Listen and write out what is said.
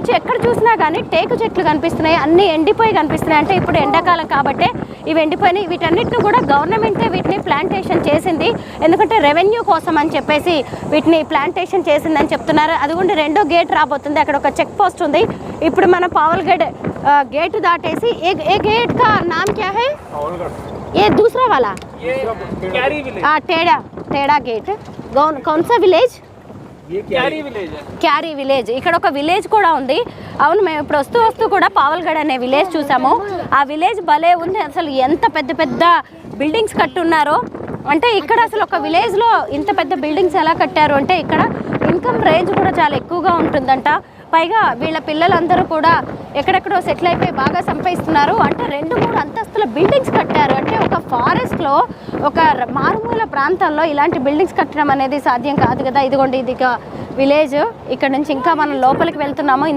నుంచి ఎక్కడ చూసినా కానీ టేకు చెట్లు కనిపిస్తున్నాయి, అన్నీ ఎండిపోయి కనిపిస్తున్నాయి. అంటే ఇప్పుడు ఎండాకాలం కాబట్టి ఇవి ఎండిపోయినాయి. వీటన్నిటిని కూడా గవర్నమెంటే వీటిని ప్లాంటేషన్ చేసింది, ఎందుకంటే రెవెన్యూ కోసం అని చెప్పేసి వీటిని ప్లాంటేషన్ చేసిందని చెప్తున్నారు. అదిగోండి రెండో గేట్ రాబోతుంది, అక్కడ ఒక చెక్ పోస్ట్ ఉంది. ఇప్పుడు మన పావల్గఢ్ गेट दाटेसी एक गेट का नाम क्या है? ये दूसरा वाला टेड़ा गेट कौन सा विलेज? Carry village. ఇక్కడ ఒక విలేజ్ కూడా ఉంది. అవును, మేము ఇప్పుడు వస్తూ కూడా పావల్గఢ్ అనే విలేజ్ చూసాము. ఆ విలేజ్ భలే ఉంది. అసలు ఎంత పెద్ద పెద్ద బిల్డింగ్స్ కట్టున్నారో. అంటే ఇక్కడ అసలు ఒక విలేజ్లో ఇంత పెద్ద బిల్డింగ్స్ ఎలా కట్టారు అంటే ఇక్కడ ఇన్కమ్ రేంజ్ కూడా చాలా ఎక్కువగా ఉంటుందంట. పైగా వీళ్ళ పిల్లలందరూ కూడా ఎక్కడెక్కడో సెటిల్ అయిపోయి బాగా సంపాదిస్తున్నారు. అంటే 2-3 అంతస్తుల బిల్డింగ్స్ కట్టారు. అంటే ఒక ఫారెస్ట్లో, ఒక మారుమూల ప్రాంతంలో ఇలాంటి బిల్డింగ్స్ కట్టడం అనేది సాధ్యం కాదు కదా. ఇదిగోండి, ఇది విలేజ్. ఇక్కడ నుంచి ఇంకా మనం లోపలికి వెళ్తున్నాము.